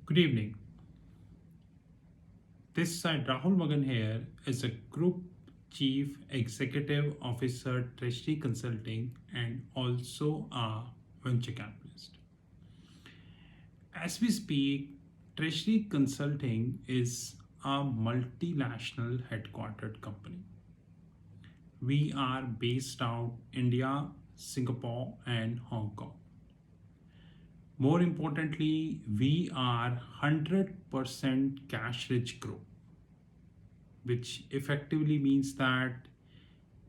Good evening. This side Rahul Magan here is a Group Chief Executive Officer, Treasury Consulting, and also a venture capitalist. As we speak, Treasury Consulting is a multinational headquartered company. We are based out India, Singapore, and Hong Kong. More importantly, we are 100% cash rich group, which effectively means that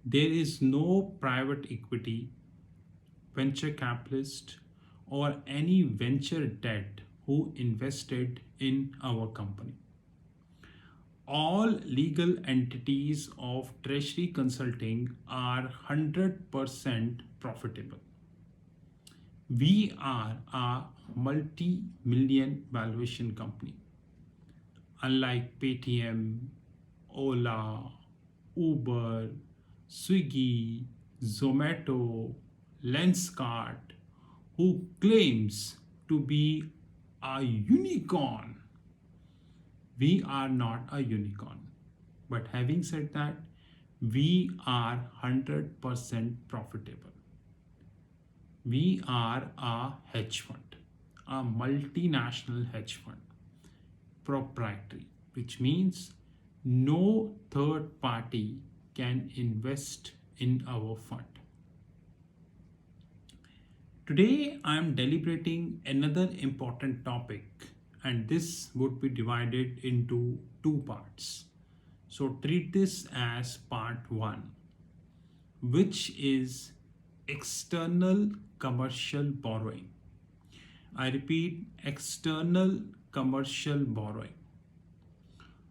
there is no private equity, venture capitalist, or any venture debt who invested in our company. All legal entities of Treasury Consulting are 100% profitable. We are a multi-million valuation company. Unlike Paytm, Ola, Uber, Swiggy, Zomato, Lenskart, who claims to be a unicorn. We are not a unicorn. But having said that, we are 100% profitable. We are a hedge fund, a multinational hedge fund, proprietary, which means no third party can invest in our fund. Today, I am deliberating another important topic, and this would be divided into two parts. So, treat this as part one, which is external commercial borrowing. I repeat, external commercial borrowing.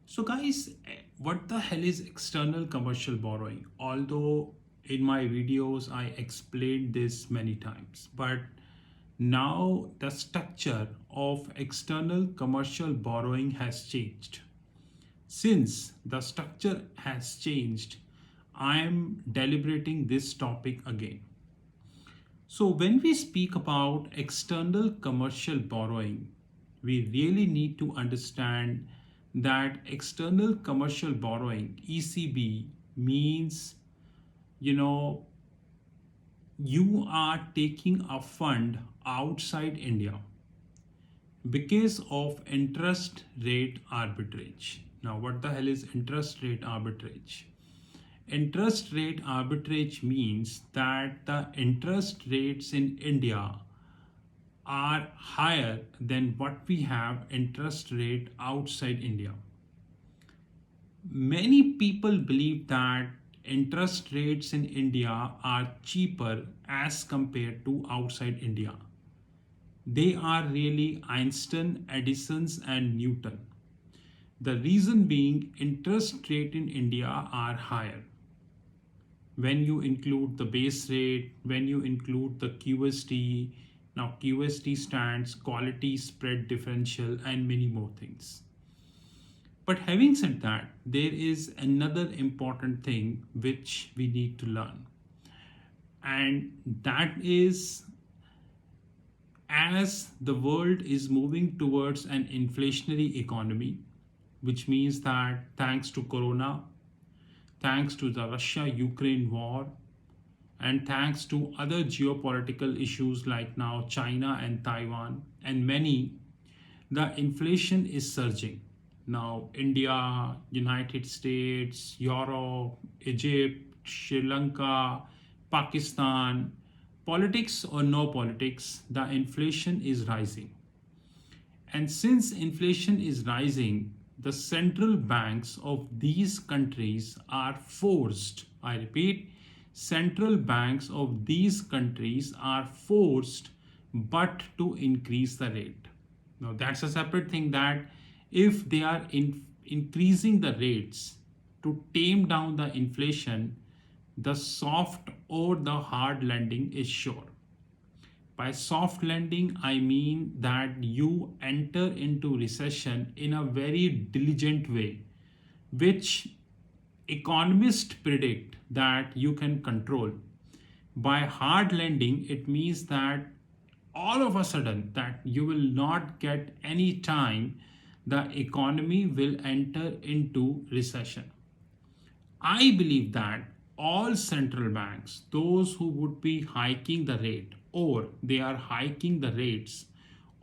So, guys, what the hell is external commercial borrowing? Although in my videos I explained this many times, but now the structure of external commercial borrowing has changed. Since the structure has changed, I am deliberating this topic again. So, when we speak about external commercial borrowing, we really need to understand that external commercial borrowing, ECB, means you are taking a fund outside India because of interest rate arbitrage. Now, what the hell is interest rate arbitrage? Interest rate arbitrage means that the interest rates in India are higher than what we have interest rate outside India. Many people believe that interest rates in India are cheaper as compared to outside India. They are really Einstein, Edison's, and Newton. The reason being interest rate in India are higher. When you include the base rate, when you include the QST, now QST stands quality spread differential and many more things. But having said that, there is another important thing which we need to learn. And that is, as the world is moving towards an inflationary economy, which means that thanks to Corona, thanks to the Russia-Ukraine war, and thanks to other geopolitical issues like now China and Taiwan and many, the inflation is surging. Now India, United States, Europe, Egypt, Sri Lanka, Pakistan, politics or no politics, the inflation is rising. And since inflation is rising, the central banks of these countries are forced, I repeat, central banks of these countries are forced but to increase the rate. Now that's a separate thing, that if they are increasing the rates to tame down the inflation, the soft or the hard landing is sure. By soft landing, I mean that you enter into recession in a very diligent way, which economists predict that you can control. By hard landing, it means that all of a sudden that you will not get any time the economy will enter into recession. I believe that all central banks, those who would be hiking the rate or they are hiking the rates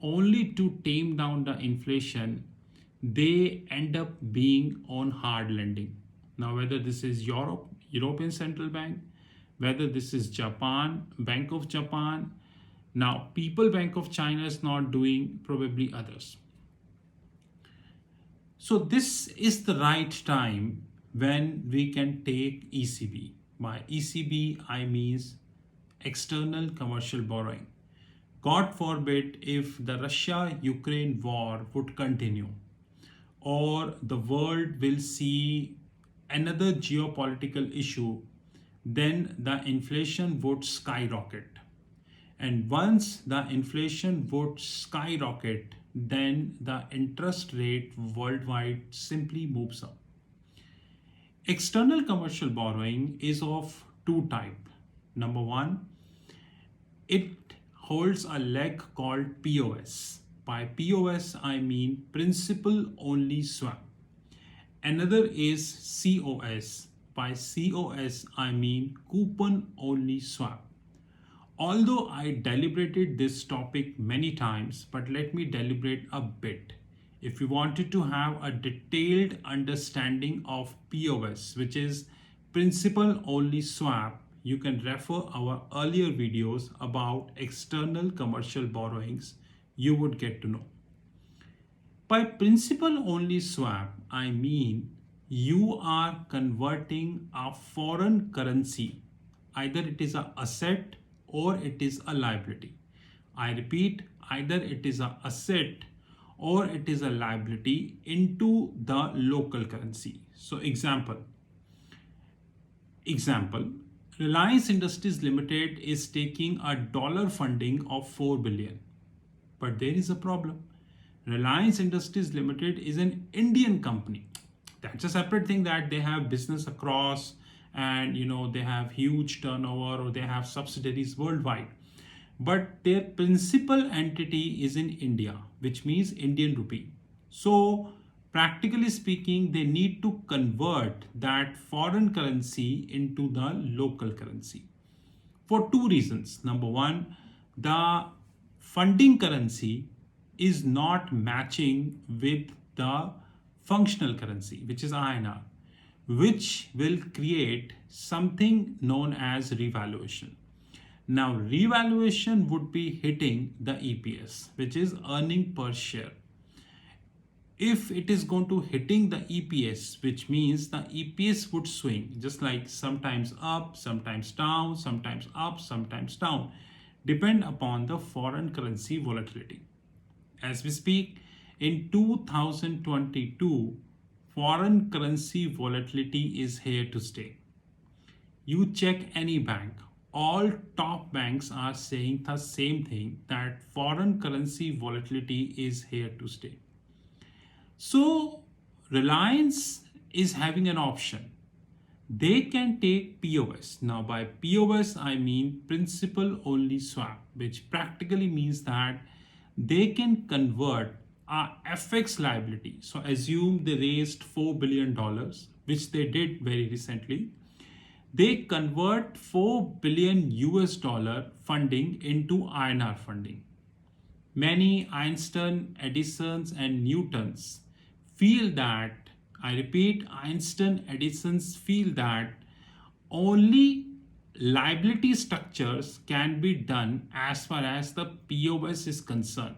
only to tame down the inflation, they end up being on hard landing. Now, whether this is European Central Bank, whether this is Japan, Bank of Japan, now People Bank of China is not doing, probably others. So this is the right time when we can take ECB. By ECB, I means external commercial borrowing. God forbid if the Russia-Ukraine war would continue or the world will see another geopolitical issue, then the inflation would skyrocket. And once the inflation would skyrocket, then the interest rate worldwide simply moves up. External commercial borrowing is of two types. Number one, it holds a leg called POS. By POS, I mean principal only swap. Another is COS. By COS, I mean coupon only swap. Although I deliberated this topic many times, but let me deliberate a bit. If you wanted to have a detailed understanding of POS, which is principal only swap, you can refer our earlier videos about external commercial borrowings. You would get to know. By principal only swap, I mean you are converting a foreign currency. Either it is an asset or it is a liability. I repeat, either it is an asset or it is a liability into the local currency. So example, Reliance Industries Limited is taking a dollar funding of 4 billion. But there is a problem. Reliance Industries Limited is an Indian company. That's a separate thing, that they have business across and they have huge turnover or they have subsidiaries worldwide. But their principal entity is in India, which means Indian rupee. So practically speaking, they need to convert that foreign currency into the local currency for two reasons. Number one, the funding currency is not matching with the functional currency, which is INR, which will create something known as revaluation. Now, revaluation would be hitting the EPS, which is earning per share. If it is going to hitting the EPS, which means the EPS would swing, just like sometimes up, sometimes down, sometimes up, sometimes down, depend upon the foreign currency volatility. As we speak, in 2022, foreign currency volatility is here to stay. You check any bank, all top banks are saying the same thing, that foreign currency volatility is here to stay. So Reliance is having an option. They can take POS. Now by POS, I mean principal only swap, which practically means that they can convert a FX liability. So assume they raised $4 billion, which they did very recently. They convert 4 billion US dollar funding into INR funding. Many Einstein, Edisons and Newtons feel that, I repeat, Einstein, Edisons feel that only liability structures can be done as far as the POS is concerned,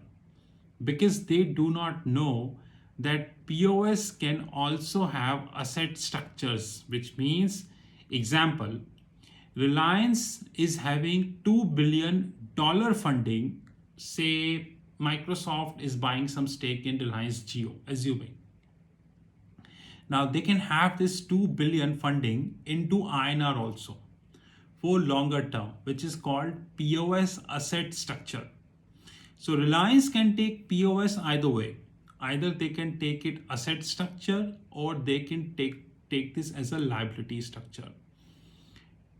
because they do not know that POS can also have asset structures, which means, example, Reliance is having $2 billion funding. Say Microsoft is buying some stake in Reliance Jio, assuming. Now they can have this 2 billion funding into INR also for longer term, which is called POS asset structure. So Reliance can take POS either way. Either they can take it asset structure or they can take this as a liability structure.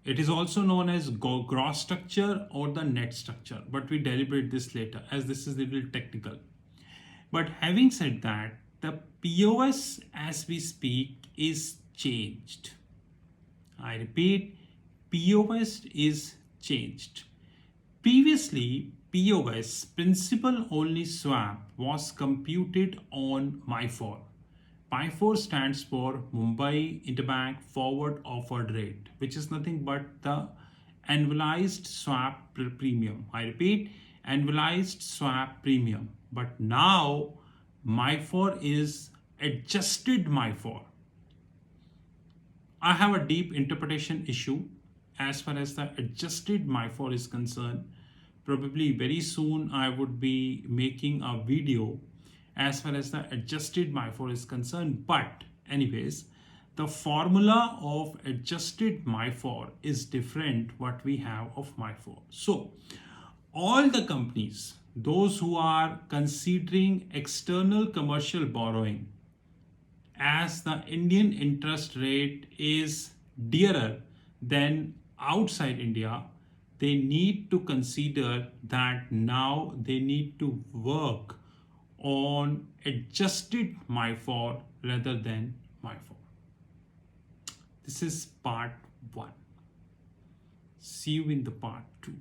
It is also known as gross structure or the net structure, but we deliberate this later as this is a little technical. But having said that, the POS as we speak is changed. I repeat, POS is changed. Previously, POS, principal only swap, was computed on MIFOR. MIFOR stands for Mumbai Interbank Forward Offered Rate, which is nothing but the annualized swap premium. I repeat, annualized swap premium. But now, MIFOR is adjusted MIFOR. I have a deep interpretation issue as far as the adjusted MIFOR is concerned. Probably very soon I would be making a video as far as the adjusted MIFOR is concerned. But anyways, the formula of adjusted MIFOR is different what we have of MIFOR. So all the companies, those who are considering external commercial borrowing, as the Indian interest rate is dearer than outside India, they need to consider that now they need to work on adjusted MIFOR rather than MIFOR. This is part 1. See you in the part 2.